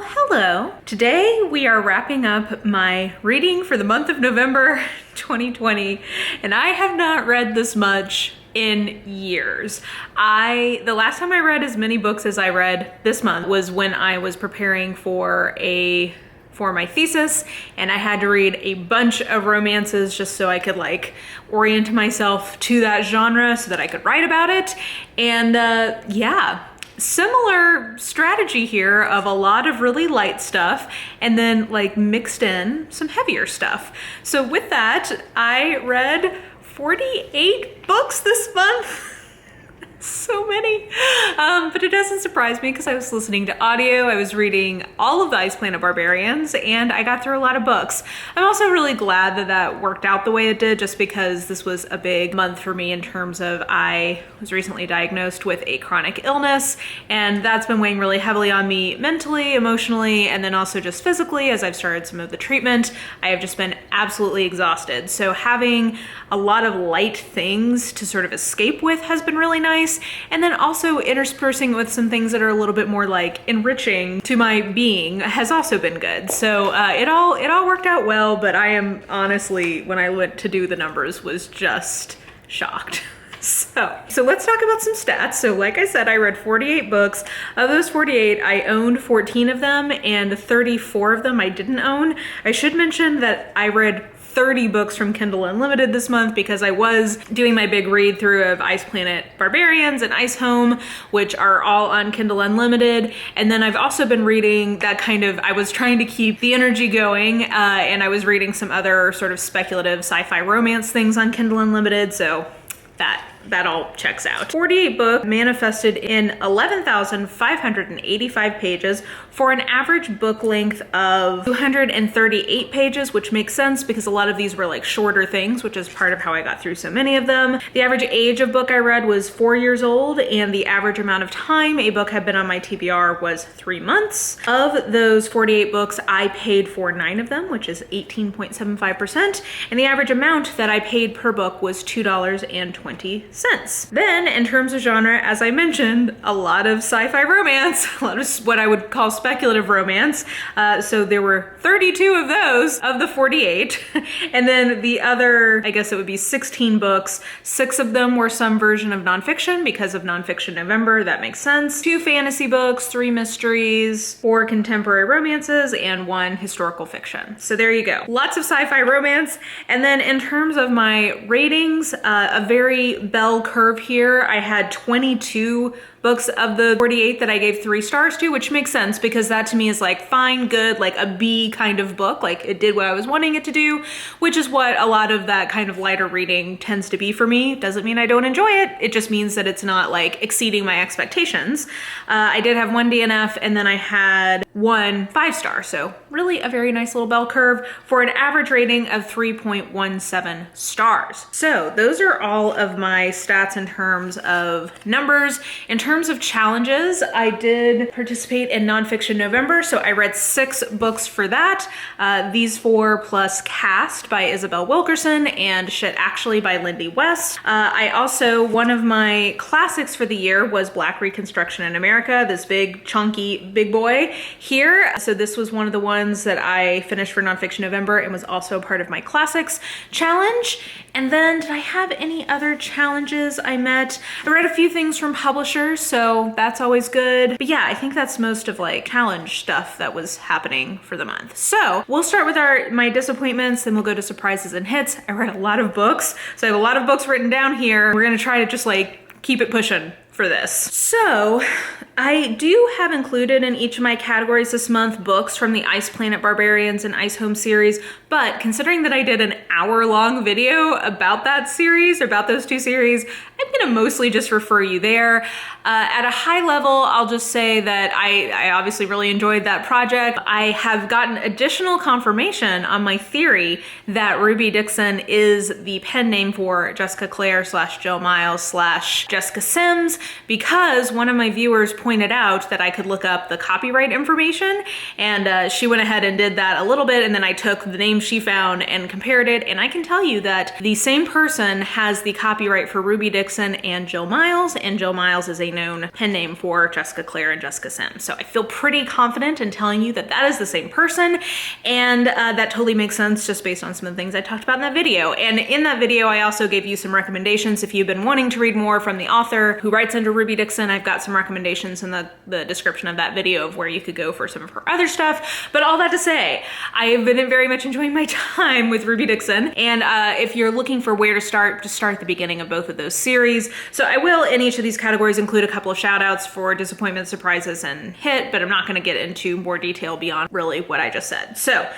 Well, hello. Today we are wrapping up my reading for the month of November 2020, and I have not read this much in years. The last time I read as many books as I read this month was when I was preparing for my thesis, and I had to read a bunch of romances just so I could orient myself to that genre so that I could write about it. And yeah, similar strategy here of a lot of really light stuff and then mixed in some heavier stuff. So with that, I read 48 books this month. So many, but it doesn't surprise me because I was listening to audio, I was reading all of the Ice Planet Barbarians, and I got through a lot of books. I'm also really glad that that worked out the way it did, just because this was a big month for me in terms of I was recently diagnosed with a chronic illness, and that's been weighing really heavily on me mentally, emotionally, and then also just physically as I've started some of the treatment. I have just been absolutely exhausted. So having a lot of light things to sort of escape with has been really nice. And then also interspersing with some things that are a little bit more enriching to my being has also been good. So it all worked out well, but I am honestly, when I went to do the numbers, was just shocked. So let's talk about some stats. So like I said, I read 48 books. Of those 48, I owned 14 of them, and 34 of them I didn't own. I should mention that I read 30 books from Kindle Unlimited this month because I was doing my big read through of Ice Planet Barbarians and Ice Home, which are all on Kindle Unlimited. And then I've also been reading that I was trying to keep the energy going, and I was reading some other sort of speculative sci-fi romance things on Kindle Unlimited. So that all checks out. 48 books manifested in 11,585 pages for an average book length of 238 pages, which makes sense because a lot of these were shorter things, which is part of how I got through so many of them. The average age of book I read was 4 years old, and the average amount of time a book had been on my TBR was 3 months. Of those 48 books, I paid for 9 of them, which is 18.75%, and the average amount that I paid per book was $2.20. Then, in terms of genre, as I mentioned, a lot of sci-fi romance, a lot of what I would call speculative romance. So there were 32 of those of the 48. And then the other, I guess it would be 16 books. 6 of them were some version of nonfiction because of Nonfiction November. That makes sense. 2 fantasy books, 3 mysteries, 4 contemporary romances, and 1 historical fiction. So there you go. Lots of sci-fi romance. And then in terms of my ratings, a very bell curve here. I had 22 books of the 48 that I gave 3 stars to, which makes sense because that to me is fine, good, a B kind of book. It did what I was wanting it to do, which is what a lot of that kind of lighter reading tends to be for me. Doesn't mean I don't enjoy it. It just means that it's not exceeding my expectations. I did have 1 DNF, and then I had 1 5-star. So really a very nice little bell curve for an average rating of 3.17 stars. So those are all of my stats in terms of numbers. In terms of challenges, I did participate in Nonfiction November, so I read 6 books for that. These 4 plus Cast by Isabel Wilkerson and Shit Actually by Lindy West. I also, one of my classics for the year was Black Reconstruction in America, this big chunky big boy here. So this was one of the ones that I finished for Nonfiction November and was also part of my classics challenge. And then did I have any other challenges I met? I read a few things from publishers, so that's always good. But yeah, I think that's most of challenge stuff that was happening for the month. So we'll start with my disappointments, then we'll go to surprises and hits. I read a lot of books, so I have a lot of books written down here. We're gonna try to just keep it pushing for this. So I do have included in each of my categories this month books from the Ice Planet Barbarians and Ice Home series, but considering that I did an hour-long video about that series, or about those 2 series, I'm gonna mostly just refer you there. At a high level, I'll just say that I obviously really enjoyed that project. I have gotten additional confirmation on my theory that Ruby Dixon is the pen name for Jessica Clare / Jill Miles / Jessica Sims. because one of my viewers pointed out that I could look up the copyright information, and she went ahead and did that a little bit, and then I took the name she found and compared it, and I can tell you that the same person has the copyright for Ruby Dixon and Jill Miles, and Jill Miles is a known pen name for Jessica Clare and Jessica Sims. So I feel pretty confident in telling you that that is the same person, and that totally makes sense just based on some of the things I talked about in that video. And in that video, I also gave you some recommendations. If you've been wanting to read more from the author who writes under Ruby Dixon, I've got some recommendations in the description of that video of where you could go for some of her other stuff. But all that to say, I have been very much enjoying my time with Ruby Dixon. And if you're looking for where to start, just start at the beginning of both of those series. So I will, in each of these categories, include a couple of shout outs for disappointment, surprises, and hit, but I'm not gonna get into more detail beyond really what I just said. So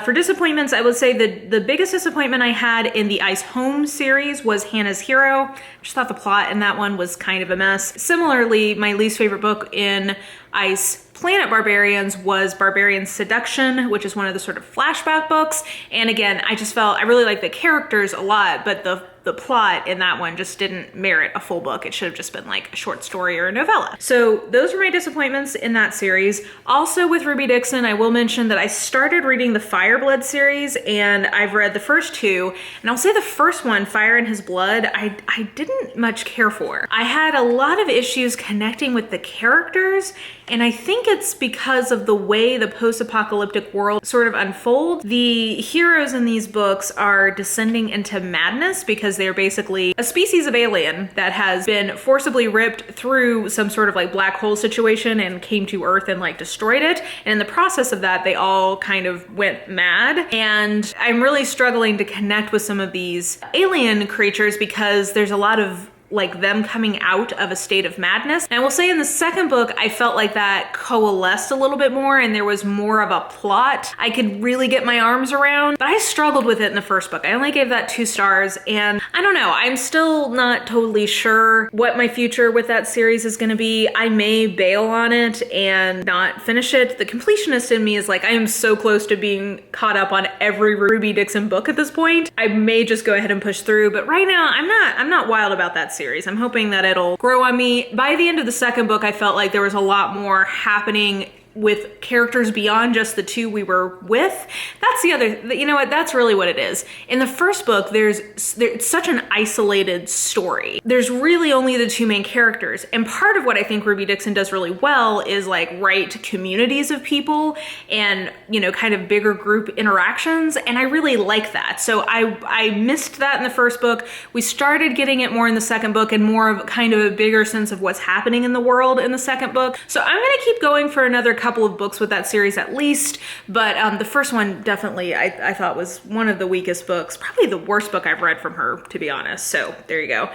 for disappointments, I would say that the biggest disappointment I had in the Ice Home series was Hannah's Hero. I just thought the plot in that one was kind of a mess. Similarly, my least favorite book in Ice Planet Barbarians was Barbarian Seduction, which is one of the sort of flashback books. And again, I just felt, I really like the characters a lot, but the plot in that one just didn't merit a full book. It should have just been like a short story or a novella. So those were my disappointments in that series. Also with Ruby Dixon, I will mention that I started reading the Fireblood series, and I've read the first two, and I'll say the first one, Fire in His Blood, I didn't much care for. I had a lot of issues connecting with the characters, and I think it's because of the way the post-apocalyptic world sort of unfolds. The heroes in these books are descending into madness because they're basically a species of alien that has been forcibly ripped through some sort of like black hole situation and came to Earth and like destroyed it. And in the process of that, they all kind of went mad. And I'm really struggling to connect with some of these alien creatures because there's a lot of like them coming out of a state of madness. And I will say in the second book, I felt like that coalesced a little bit more and there was more of a plot I could really get my arms around, but I struggled with it in the first book. I only gave that 2 stars, and I don't know, I'm still not totally sure what my future with that series is gonna be. I may bail on it and not finish it. The completionist in me is like, I am so close to being caught up on every Ruby Dixon book at this point. I may just go ahead and push through, but right now I'm not wild about that series. I'm hoping that it'll grow on me. By the end of the second book, I felt like there was a lot more happening with characters beyond just the 2 we were with. That's the other, you know what, that's really what it is. In the first book, it's such an isolated story. There's really only the 2 main characters. And part of what I think Ruby Dixon does really well is like write communities of people and, you know, kind of bigger group interactions. And I really like that. So I missed that in the first book. We started getting it more in the second book and more of kind of a bigger sense of what's happening in the world in the second book. So I'm gonna keep going for another couple of books with that series at least, but the first one definitely I thought was one of the weakest books, probably the worst book I've read from her, to be honest. So there you go.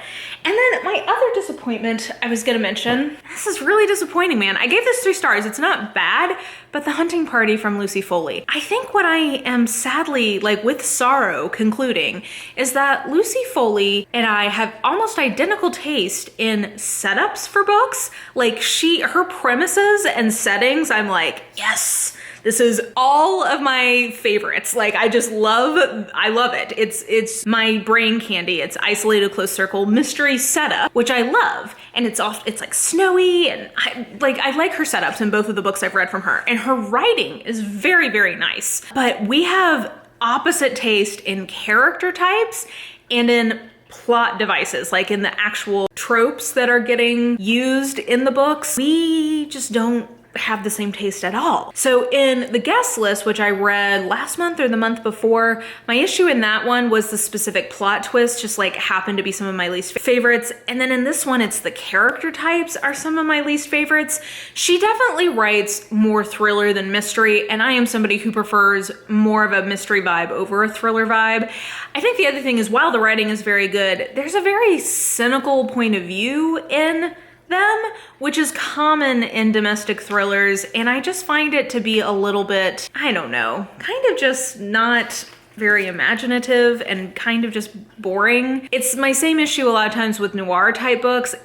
And then my other disappointment I was gonna mention, this is really disappointing, man. I gave this 3 stars. It's not bad, but The Hunting Party from Lucy Foley. I think what I am sadly, like with sorrow, concluding is that Lucy Foley and I have almost identical taste in setups for books. Like her premises and settings, I'm like, yes, this is all of my favorites. Like I love it. It's my brain candy. It's isolated close circle mystery setup, which I love. And it's like snowy, and I like her setups in both of the books I've read from her. And her writing is very, very nice. But we have opposite taste in character types and in plot devices, like in the actual tropes that are getting used in the books. We just don't have the same taste at all. So in the guest list, which I read last month or the month before, my issue in that one was the specific plot twist, just like happened to be some of my least favorites. And then in this one, it's the character types are some of my least favorites. She definitely writes more thriller than mystery, and I am somebody who prefers more of a mystery vibe over a thriller vibe. I think the other thing is, while the writing is very good, there's a very cynical point of view in them, which is common in domestic thrillers, and I just find it to be a little bit, I don't know, kind of just not very imaginative and kind of just boring. It's my same issue a lot of times with noir type books.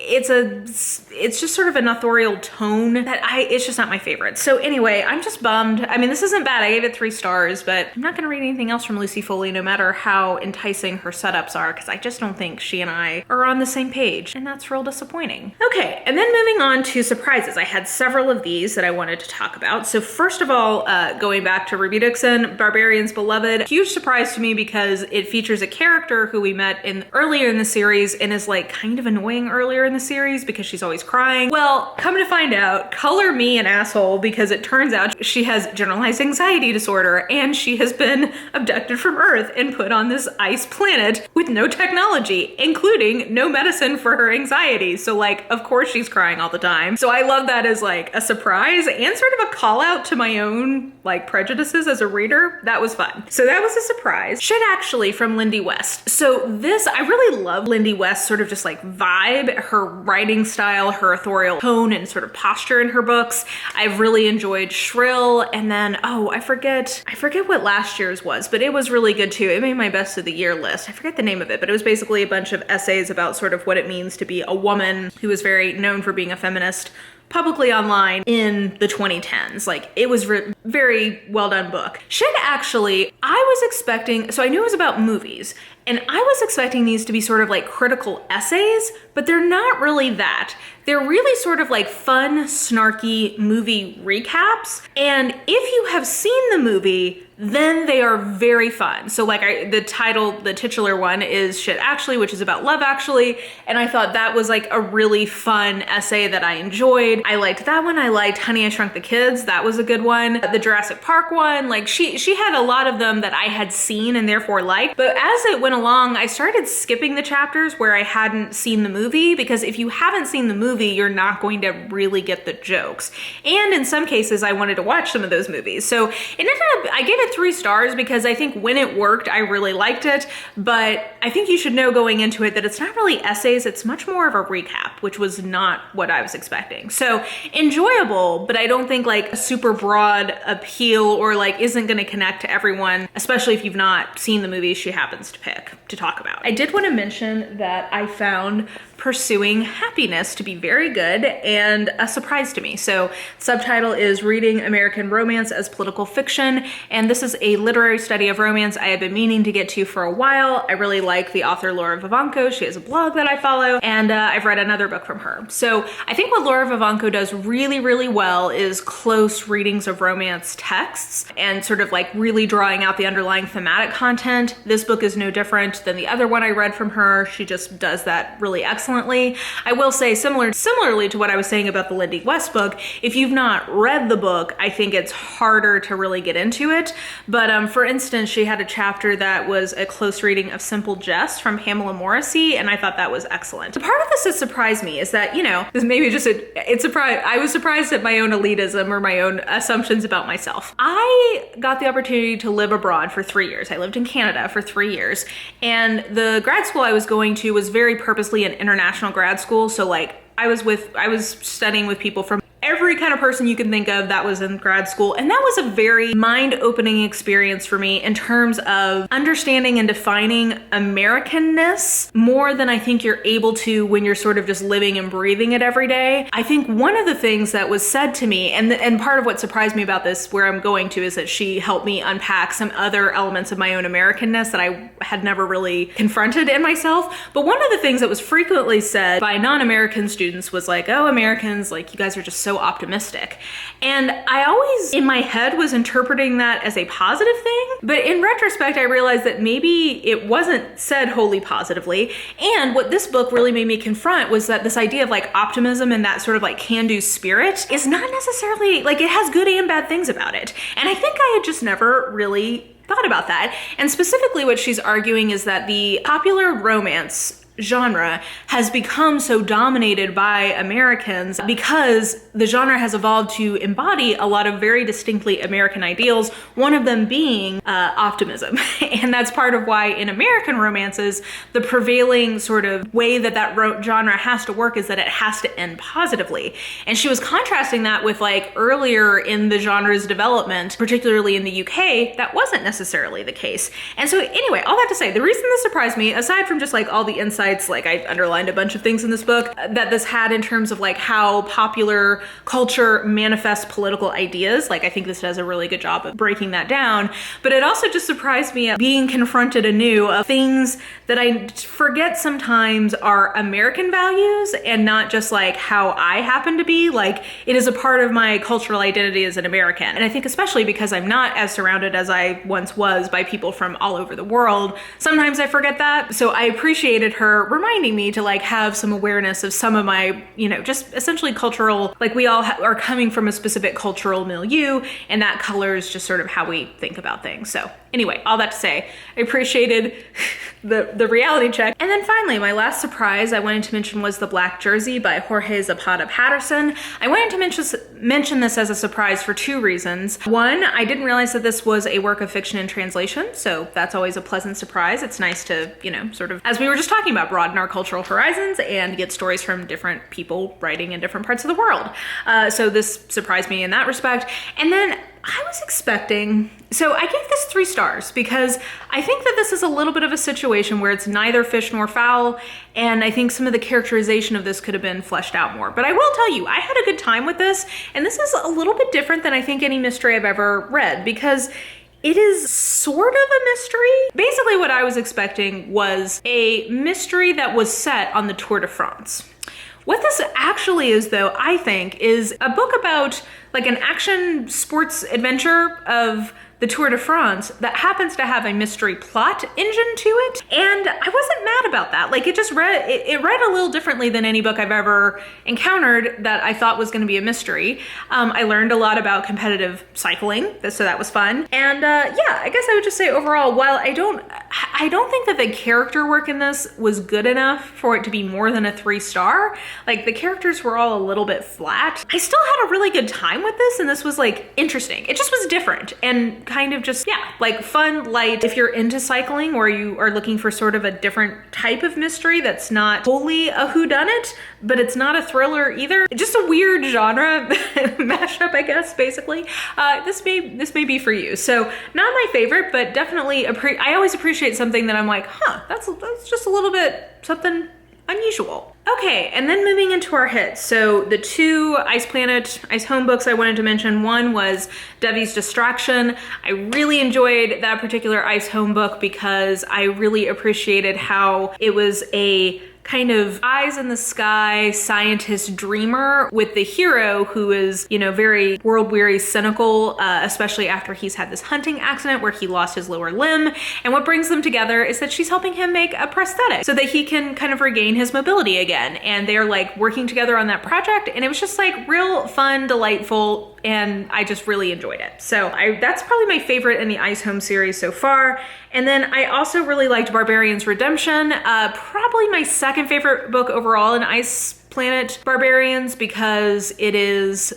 it's just sort of an authorial tone that it's just not my favorite. So anyway, I'm just bummed. I mean, this isn't bad. I gave it 3 stars, but I'm not gonna read anything else from Lucy Foley, no matter how enticing her setups are, because I just don't think she and I are on the same page, and that's real disappointing. Okay, and then moving on to surprises. I had several of these that I wanted to talk about. So first of all, going back to Ruby Dixon, Barbarian's Beloved, huge surprise to me because it features a character who we met earlier in the series and is like kind of annoying earlier in the series because she's always crying. Well, come to find out, color me an asshole, because it turns out she has generalized anxiety disorder and she has been abducted from Earth and put on this ice planet with no technology, including no medicine for her anxiety. So like, of course she's crying all the time. So I love that as like a surprise and sort of a call out to my own like prejudices as a reader. That was fun. So that was a surprise. Should Actually from Lindy West. So this, I really love Lindy West's sort of just like vibe, her writing style, her authorial tone and sort of posture in her books. I've really enjoyed Shrill, and then, oh, I forget what last year's was, but it was really good too. It made my best of the year list. I forget the name of it, but it was basically a bunch of essays about sort of what it means to be a woman who was very known for being a feminist publicly online in the 2010s. Like, it was very well done book. Should Actually, I was expecting, so I knew it was about movies, and I was expecting these to be sort of like critical essays, but they're not really that. They're really sort of like fun, snarky movie recaps. And if you have seen the movie, then they are very fun. So like the titular one is Shit Actually, which is about Love Actually. And I thought that was like a really fun essay that I enjoyed. I liked that one. I liked Honey, I Shrunk the Kids. That was a good one. The Jurassic Park one, like she had a lot of them that I had seen and therefore liked. But as it went along, I started skipping the chapters where I hadn't seen the movie, because if you haven't seen the movie, you're not going to really get the jokes. And in some cases, I wanted to watch some of those movies. So it ended up, I gave it 3 stars because I think when it worked, I really liked it. But I think you should know going into it that it's not really essays, it's much more of a recap, which was not what I was expecting. So enjoyable, but I don't think like a super broad appeal or like isn't gonna connect to everyone, especially if you've not seen the movie she happens to pick to talk about. I did want to mention that I found Pursuing Happiness to be very good and a surprise to me. So subtitle is Reading American Romance as Political Fiction, and this is a literary study of romance I have been meaning to get to for a while. I really like the author Laura Vivanco. She has a blog that I follow, and I've read another book from her. So I think what Laura Vivanco does really, really well is close readings of romance texts and sort of like really drawing out the underlying thematic content. This book is no different than the other one I read from her. She just does that really excellently. I will say similarly to what I was saying about the Lindy West book, if you've not read the book, I think it's harder to really get into it. But for instance, she had a chapter that was a close reading of Simple Jest from Pamela Morrissey, and I thought that was excellent. The part of this that surprised me is that, you know, this maybe just I was surprised at my own elitism or my own assumptions about myself. I got the opportunity to live abroad for 3 years. I lived in Canada for 3 years, and the grad school I was going to was very purposely an international grad school. So like I was studying with people from every kind of person you can think of that was in grad school. And that was a very mind-opening experience for me in terms of understanding and defining Americanness more than I think you're able to when you're sort of just living and breathing it every day. I think one of the things that was said to me, and part of what surprised me about this, where I'm going to, is that she helped me unpack some other elements of my own Americanness that I had never really confronted in myself. But one of the things that was frequently said by non-American students was like, oh, Americans, like you guys are just so optimistic. And I always in my head was interpreting that as a positive thing, but in retrospect I realized that maybe it wasn't said wholly positively. And what this book really made me confront was that this idea of like optimism and that sort of like can-do spirit is not necessarily, like, it has good and bad things about it. And I think I had just never really thought about that. And specifically what she's arguing is that the popular romance genre has become so dominated by Americans because the genre has evolved to embody a lot of very distinctly American ideals, one of them being optimism. And that's part of why in American romances, the prevailing sort of way that genre has to work is that it has to end positively. And she was contrasting that with like earlier in the genre's development, particularly in the UK, that wasn't necessarily the case. And so anyway, all that to say, the reason this surprised me, aside from just like all the insight insights, like I underlined a bunch of things in this book that this had in terms of like how popular culture manifests political ideas. Like I think this does a really good job of breaking that down, but it also just surprised me being confronted anew of things that I forget sometimes are American values and not just like how I happen to be. Like it is a part of my cultural identity as an American. And I think especially because I'm not as surrounded as I once was by people from all over the world, sometimes I forget that. So I appreciated her reminding me to like have some awareness of some of my, you know, just essentially cultural, like we all are coming from a specific cultural milieu, and that colors just sort of how we think about things. So anyway, all that to say, I appreciated the reality check. And then finally, my last surprise I wanted to mention was The Black Jersey by Jorge Zapata Patterson. I wanted to mention this as a surprise for two reasons. One, I didn't realize that this was a work of fiction in translation, so that's always a pleasant surprise. It's nice to, you know, sort of, as we were just talking about, broaden our cultural horizons and get stories from different people writing in different parts of the world. So this surprised me in that respect. And then I was expecting, so I gave this 3 stars because I think that this is a little bit of a situation where it's neither fish nor fowl, and I think some of the characterization of this could have been fleshed out more. But I will tell you, I had a good time with this, and this is a little bit different than I think any mystery I've ever read because it is sort of a mystery. Basically what I was expecting was a mystery that was set on the Tour de France. What this actually is, though, I think, is a book about like an action sports adventure of the Tour de France that happens to have a mystery plot engine to it. And I wasn't mad about that. Like it just read, it read a little differently than any book I've ever encountered that I thought was gonna be a mystery. I learned a lot about competitive cycling, so that was fun. And yeah, I guess I would just say overall, while I don't think that the character work in this was good enough for it to be more than a 3-star, like the characters were all a little bit flat, I still had a really good time with this, and this was like interesting. It just was different and kind of just, yeah, like fun, light. If you're into cycling or you are looking for sort of a different type of mystery that's not wholly a whodunit, but it's not a thriller either, just a weird genre mashup, I guess, basically, this may be for you. So not my favorite, but definitely I always appreciate something that I'm like, huh, that's just a little bit something unusual. Okay, and then moving into our hits. So the 2 Ice Planet, Ice Home books I wanted to mention, one was Devi's Distraction. I really enjoyed that particular Ice Home book because I really appreciated how it was a kind of eyes in the sky scientist dreamer with the hero who is, you know, very world weary, cynical, especially after he's had this hunting accident where he lost his lower limb. And what brings them together is that she's helping him make a prosthetic so that he can kind of regain his mobility again. And they're like working together on that project. And it was just like real fun, delightful, and I just really enjoyed it. So that's probably my favorite in the Ice Home series so far. And then I also really liked Barbarian's Redemption, probably my second favorite book overall in Ice Planet Barbarians, because it is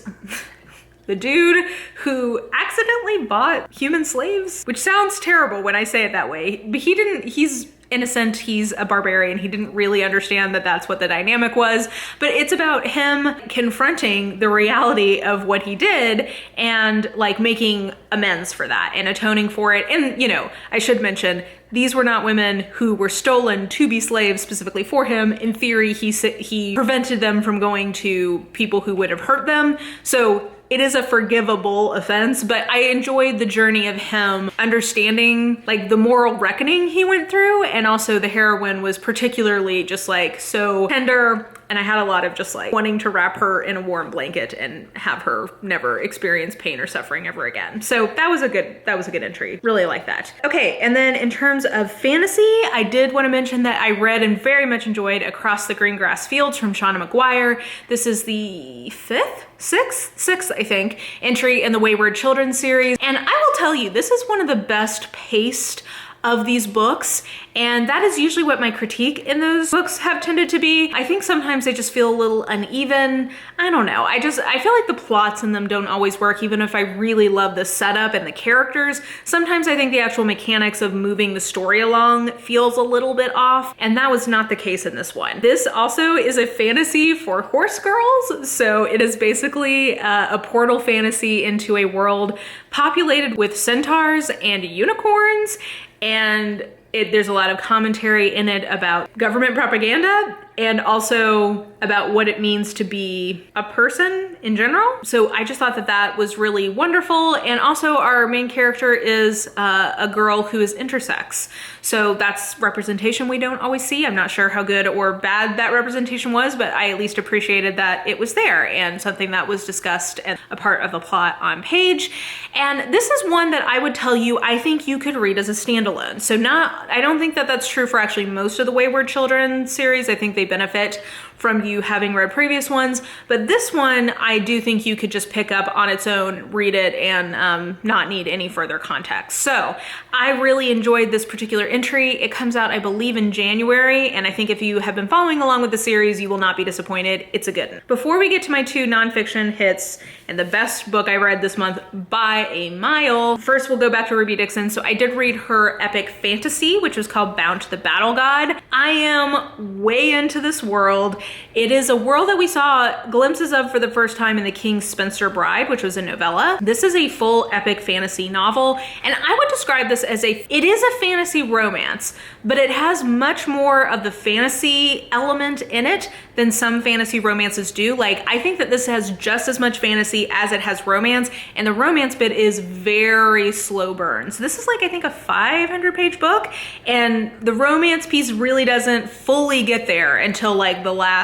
the dude who accidentally bought human slaves, which sounds terrible when I say it that way, but he's innocent, he's a barbarian, he didn't really understand that that's what the dynamic was, but it's about him confronting the reality of what he did and like making amends for that and atoning for it. And you know, I should mention, these were not women who were stolen to be slaves specifically for him. In theory, he prevented them from going to people who would have hurt them. So it is a forgivable offense, but I enjoyed the journey of him understanding like the moral reckoning he went through. And also the heroine was particularly just like so tender. And I had a lot of just like wanting to wrap her in a warm blanket and have her never experience pain or suffering ever again. So that was a good entry. Really like that. Okay, and then in terms of fantasy, I did want to mention that I read and very much enjoyed Across the Green Grass Fields from Shauna McGuire. This is the sixth, I think, entry in the Wayward Children series. And I will tell you, this is one of the best paced of these books, and that is usually what my critique in those books have tended to be. I think sometimes they just feel a little uneven. I don't know. I feel like the plots in them don't always work, even if I really love the setup and the characters. Sometimes I think the actual mechanics of moving the story along feels a little bit off, and that was not the case in this one. This also is a fantasy for horse girls, so it is basically a portal fantasy into a world populated with centaurs and unicorns. And There's a lot of commentary in it about government propaganda and also about what it means to be a person in general. So I just thought that that was really wonderful. And also our main character is a girl who is intersex. So that's representation we don't always see. I'm not sure how good or bad that representation was, but I at least appreciated that it was there and something that was discussed and a part of the plot on page. And this is one that I would tell you, I think you could read as a standalone. So I don't think that that's true for actually most of the Wayward Children series. I think they benefit from you having read previous ones, but this one I do think you could just pick up on its own, read it, and not need any further context. So I really enjoyed this particular entry. It comes out, I believe, in January, and I think if you have been following along with the series, you will not be disappointed. It's a good one. Before we get to my 2 nonfiction hits and the best book I read this month by a mile, first we'll go back to Ruby Dixon. So I did read her epic fantasy, which was called Bound to the Battle God. I am way into this world. It is a world that we saw glimpses of for the first time in The King's Spinster Bride, which was a novella. This is a full epic fantasy novel, and I would describe this as it is a fantasy romance, but it has much more of the fantasy element in it than some fantasy romances do. Like, I think that this has just as much fantasy as it has romance, and the romance bit is very slow burn. So this is like, I think, a 500-page book, and the romance piece really doesn't fully get there until like the last,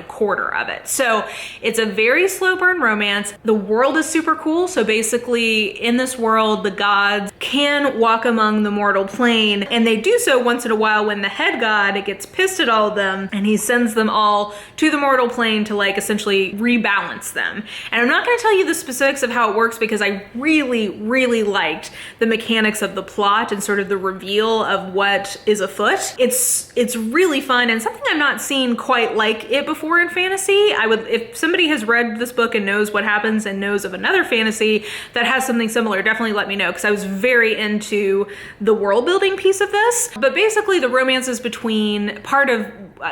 quarter of it. So it's a very slow burn romance. The world is super cool. So basically in this world, the gods can walk among the mortal plane, and they do so once in a while when the head god gets pissed at all of them and he sends them all to the mortal plane to like essentially rebalance them. And I'm not going to tell you the specifics of how it works because I really, really liked the mechanics of the plot and sort of the reveal of what is afoot. It's really fun and something I've not seen quite like it before in fantasy. If somebody has read this book and knows what happens and knows of another fantasy that has something similar, definitely let me know, because I was very into the world building piece of this. But basically the romance is between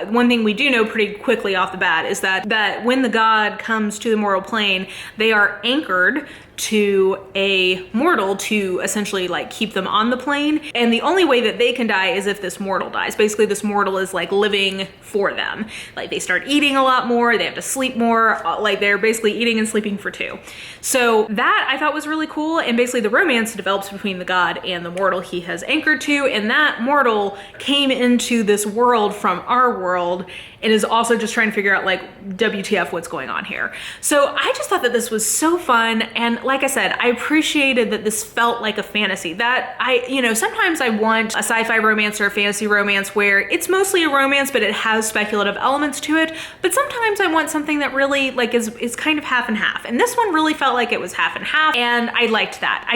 one thing we do know pretty quickly off the bat is that when the god comes to the mortal plane, they are anchored to a mortal to essentially like keep them on the plane. And the only way that they can die is if this mortal dies. Basically, this mortal is like living for them. Like they start eating a lot more, they have to sleep more, like they're basically eating and sleeping for 2. So that I thought was really cool. And basically the romance develops between the god and the mortal he has anchored to. And that mortal came into this world from our world and is also just trying to figure out like WTF, what's going on here. So I just thought that this was so fun. And like I said, I appreciated that this felt like a fantasy. That sometimes I want a sci-fi romance or a fantasy romance where it's mostly a romance, but it has speculative elements to it. But sometimes I want something that really like is kind of half and half. And this one really felt like it was half and half. And I liked that.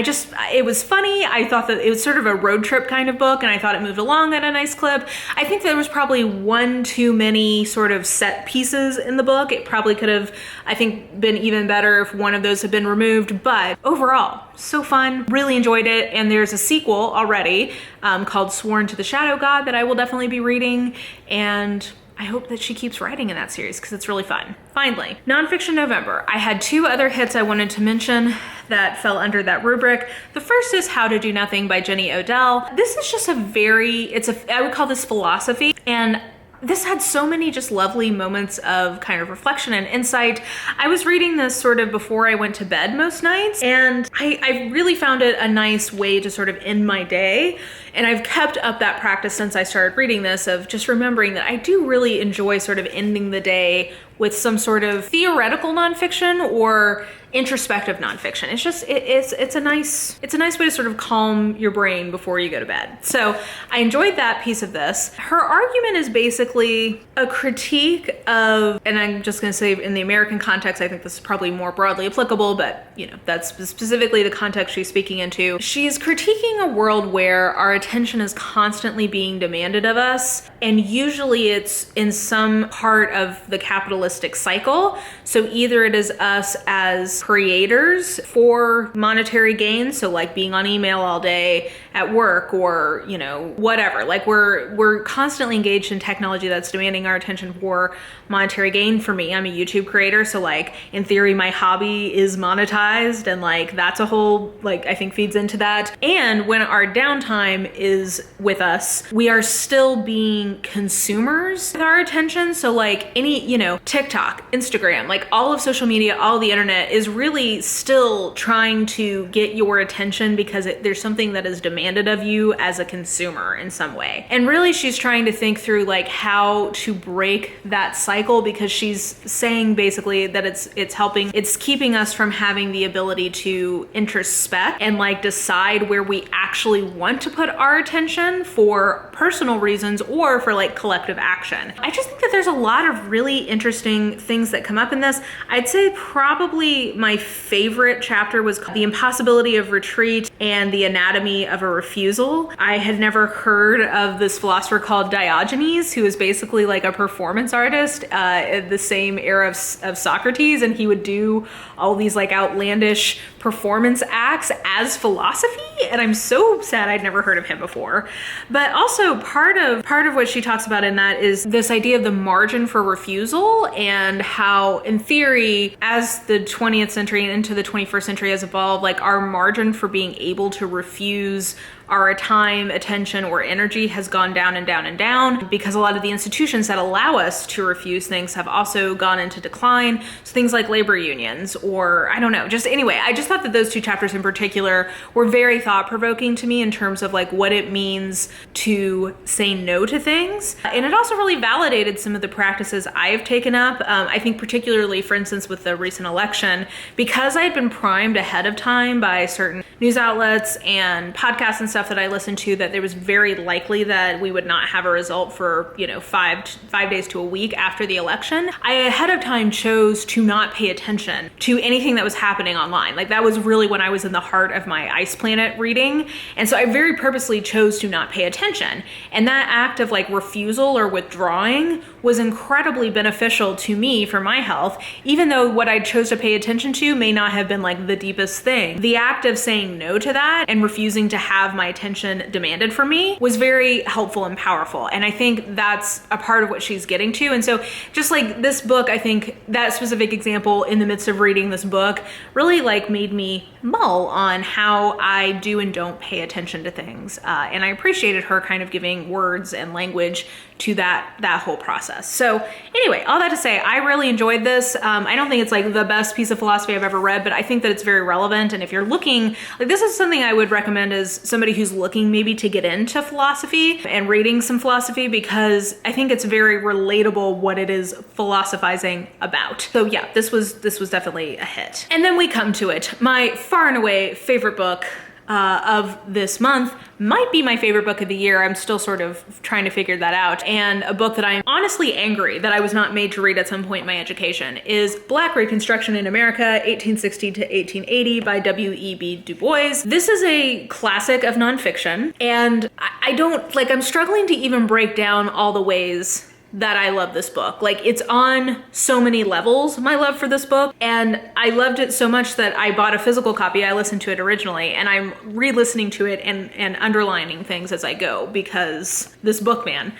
It was funny. I thought that it was sort of a road trip kind of book. And I thought it moved along at a nice clip. I think there was probably one too many sort of set pieces in the book. It probably could have, I think, been even better if one of those had been removed. But overall, so fun, really enjoyed it. And there's a sequel already called Sworn to the Shadow God that I will definitely be reading. And I hope that she keeps writing in that series because it's really fun. Finally, nonfiction November. I had 2 other hits I wanted to mention that fell under that rubric. The first is How to Do Nothing by Jenny Odell. This is just I would call this philosophy, and this had so many just lovely moments of kind of reflection and insight. I was reading this sort of before I went to bed most nights, and I really found it a nice way to sort of end my day. And I've kept up that practice since I started reading this of just remembering that I do really enjoy sort of ending the day with some sort of theoretical nonfiction or introspective nonfiction. It's just, it's a nice way to sort of calm your brain before you go to bed. So I enjoyed that piece of this. Her argument is basically a critique of, and I'm just gonna say in the American context, I think this is probably more broadly applicable, but that's specifically the context she's speaking into. She's critiquing a world where our attention is constantly being demanded of us. And usually it's in some part of the capitalist capitalistic cycle. So either it is us as creators for monetary gain, so like being on email all day at work, or, you know, whatever. Like we're constantly engaged in technology that's demanding our attention for monetary gain. For me, I'm a YouTube creator, so like in theory my hobby is monetized, and like that's a whole, like, I think feeds into that. And when our downtime is with us, we are still being consumers with our attention. So like any, you know, TikTok, Instagram, like all of social media, all the internet is really still trying to get your attention because there's something that is demanded of you as a consumer in some way. And really she's trying to think through like how to break that cycle, because she's saying basically that it's keeping us from having the ability to introspect and like decide where we actually want to put our attention for personal reasons or for like collective action. I just think that there's a lot of really interesting things that come up in this. I'd say probably my favorite chapter was The Impossibility of Retreat and The Anatomy of a Refusal. I had never heard of this philosopher called Diogenes, who is basically like a performance artist in the same era of Socrates, and he would do all these like outlandish performance acts as philosophy, and I'm so sad I'd never heard of him before. But also part of what she talks about in that is this idea of the margin for refusal, and how in theory as the 20th century and into the 21st century has evolved, like our margin for being able to refuse our time, attention, or energy has gone down and down and down, because a lot of the institutions that allow us to refuse things have also gone into decline. So things like labor unions, or I don't know, just anyway, I just thought that those two chapters in particular were very thought-provoking to me in terms of like what it means to say no to things. And it also really validated some of the practices I've taken up. I think particularly, for instance, with the recent election, because I had been primed ahead of time by certain news outlets and podcasts and stuff that I listened to, that there was very likely that we would not have a result for, you know, 5 days to a week after the election. I ahead of time chose to not pay attention to anything that was happening online. Like that was really when I was in the heart of my Ice Planet reading. And so I very purposely chose to not pay attention. And that act of like refusal or withdrawing was incredibly beneficial to me for my health, even though what I chose to pay attention to may not have been like the deepest thing. The act of saying no to that and refusing to have my attention demanded from me was very helpful and powerful. And I think that's a part of what she's getting to. And so just like this book, I think that specific example in the midst of reading this book really like made me mull on how I do and don't pay attention to things. And I appreciated her kind of giving words and language to that whole process. So anyway, all that to say, I really enjoyed this. I don't think it's like the best piece of philosophy I've ever read, but I think that it's very relevant. And if you're looking, like this is something I would recommend as somebody who's looking maybe to get into philosophy and reading some philosophy, because I think it's very relatable what it is philosophizing about. So yeah, this was definitely a hit. And then we come to it. My far and away favorite book of this month might be my favorite book of the year. I'm still sort of trying to figure that out. And a book that I'm honestly angry that I was not made to read at some point in my education is Black Reconstruction in America, 1860 to 1880 by W.E.B. Du Bois. This is a classic of nonfiction, and I'm struggling to even break down all the ways that I love this book. Like it's on so many levels, my love for this book. And I loved it so much that I bought a physical copy. I listened to it originally, and I'm re-listening to it and underlining things as I go, because this book, man,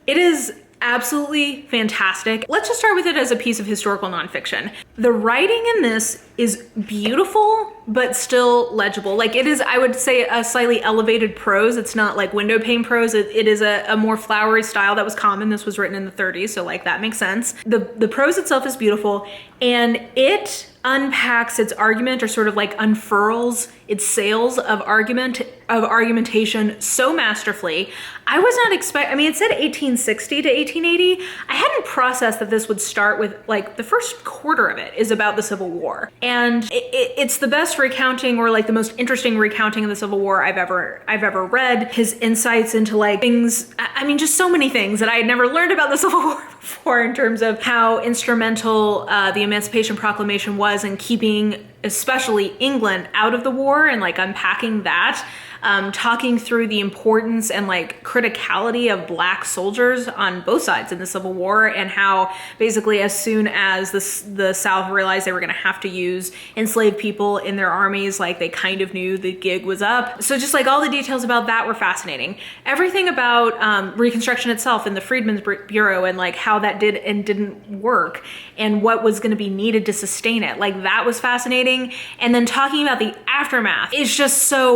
it is absolutely fantastic. Let's just start with it as a piece of historical nonfiction. The writing in this is beautiful, but still legible. Like it is, I would say, a slightly elevated prose. It's not like window pane prose. It is a more flowery style that was common. This was written in the 30s, so like that makes sense. The prose itself is beautiful, and it unpacks its argument, or sort of like unfurls its sails of argumentation so masterfully. I was not I mean, it said 1860 to 1880. I hadn't processed that this would start with like the first quarter of it is about the Civil War. And it's the best recounting, or like the most interesting recounting of the Civil War I've ever read. His insights into like things, I mean, just so many things that I had never learned about the Civil War before, in terms of how instrumental the Emancipation Proclamation was in keeping especially England out of the war, and like unpacking that. talking through the importance and like criticality of Black soldiers on both sides in the Civil War, and how basically as soon as the South realized they were going to have to use enslaved people in their armies, like they kind of knew the gig was up. So just like all the details about that were fascinating. Everything about Reconstruction itself and the Freedmen's Bureau and like how that did and didn't work and what was going to be needed to sustain it, like that was fascinating. And then talking about the aftermath is just so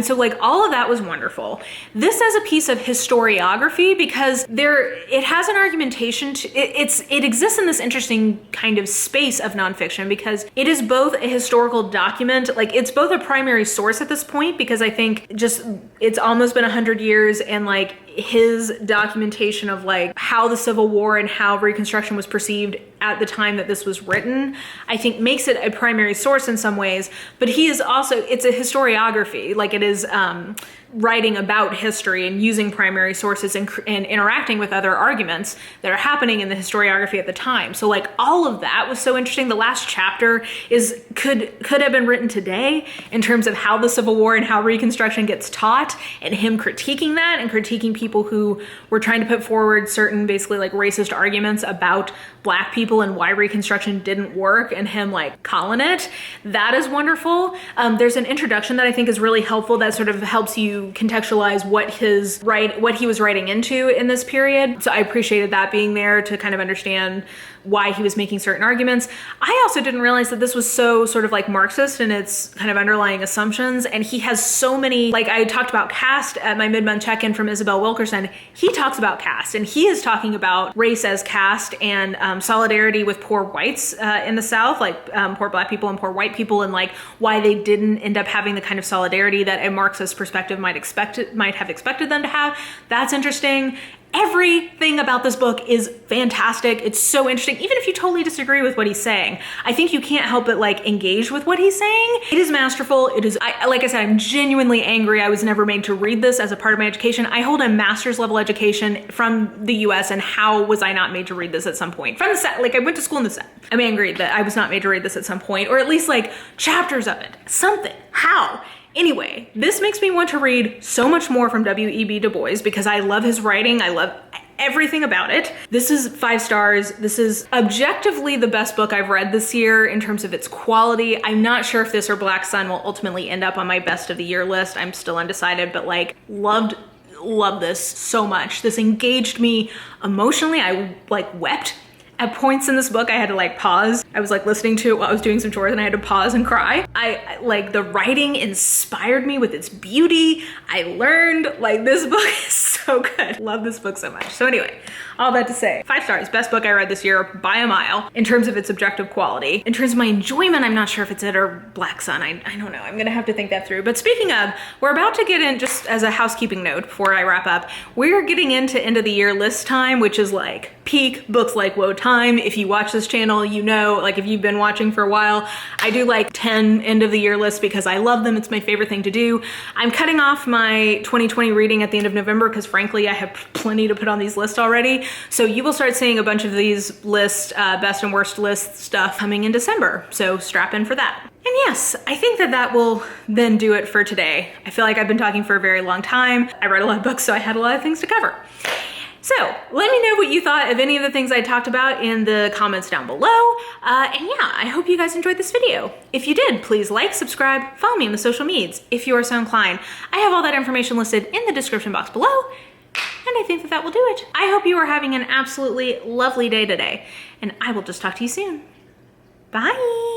so like all of that was wonderful. This as a piece of historiography, because it has an argumentation it exists in this interesting kind of space of nonfiction, because it is both a historical document, like it's both a primary source at this point, because I think just it's almost been 100 years, and like his documentation of like how the Civil War and how Reconstruction was perceived at the time that this was written, I think makes it a primary source in some ways. But he is also, it's a historiography, like it is writing about history and using primary sources and interacting with other arguments that are happening in the historiography at the time. So like all of that was so interesting. The last chapter could have been written today in terms of how the Civil War and how Reconstruction gets taught, and him critiquing that and critiquing people who were trying to put forward certain basically like racist arguments about Black people and why Reconstruction didn't work, and him like calling it. That is wonderful. There's an introduction that I think is really helpful that sort of helps you contextualize what he was writing into in this period. So I appreciated that being there to kind of understand why he was making certain arguments. I also didn't realize that this was so sort of like Marxist in its kind of underlying assumptions. And he has so many, like I talked about caste at my mid-month check-in from Isabel Wilkerson. He talks about caste, and he is talking about race as caste and solidarity with poor whites in the South, like poor Black people and poor white people, and like why they didn't end up having the kind of solidarity that a Marxist perspective might have expected them to have. That's interesting. Everything about this book is fantastic. It's so interesting. Even if you totally disagree with what he's saying, I think you can't help but like engage with what he's saying. It is masterful. It is, like I said, I'm genuinely angry I was never made to read this as a part of my education. I hold a master's level education from the US, and how was I not made to read this at some point? From the set, like I went to school in the set. I'm angry that I was not made to read this at some point, or at least like chapters of it. Something. How? Anyway, this makes me want to read so much more from W.E.B. Du Bois, because I love his writing. I love everything about it. This is 5 stars. This is objectively the best book I've read this year in terms of its quality. I'm not sure if this or Black Sun will ultimately end up on my best of the year list. I'm still undecided, but like loved this so much. This engaged me emotionally. I like wept at points in this book. I had to like pause. I was like listening to it while I was doing some chores, and I had to pause and cry. I like the writing inspired me with its beauty. I learned, like, this book is so good. Love this book so much. So anyway, all that to say, 5 stars, best book I read this year by a mile in terms of its objective quality. In terms of my enjoyment, I'm not sure if it's it or Black Sun. I don't know. I'm gonna have to think that through. But speaking of, we're about to get in, just as a housekeeping note before I wrap up, we're getting into end of the year list time, which is like peak Books Like Woe time. If you watch this channel, you know, like if you've been watching for a while, I do like 10 end of the year lists because I love them. It's my favorite thing to do. I'm cutting off my 2020 reading at the end of November because frankly, I have plenty to put on these lists already. So you will start seeing a bunch of these lists, best and worst list stuff coming in December. So strap in for that. And yes, I think that will then do it for today. I feel like I've been talking for a very long time. I read a lot of books, so I had a lot of things to cover. So let me know what you thought of any of the things I talked about in the comments down below. And yeah, I hope you guys enjoyed this video. If you did, please like, subscribe, follow me on the social medias if you are so inclined. I have all that information listed in the description box below. And I think that will do it. I hope you are having an absolutely lovely day today. And I will just talk to you soon. Bye.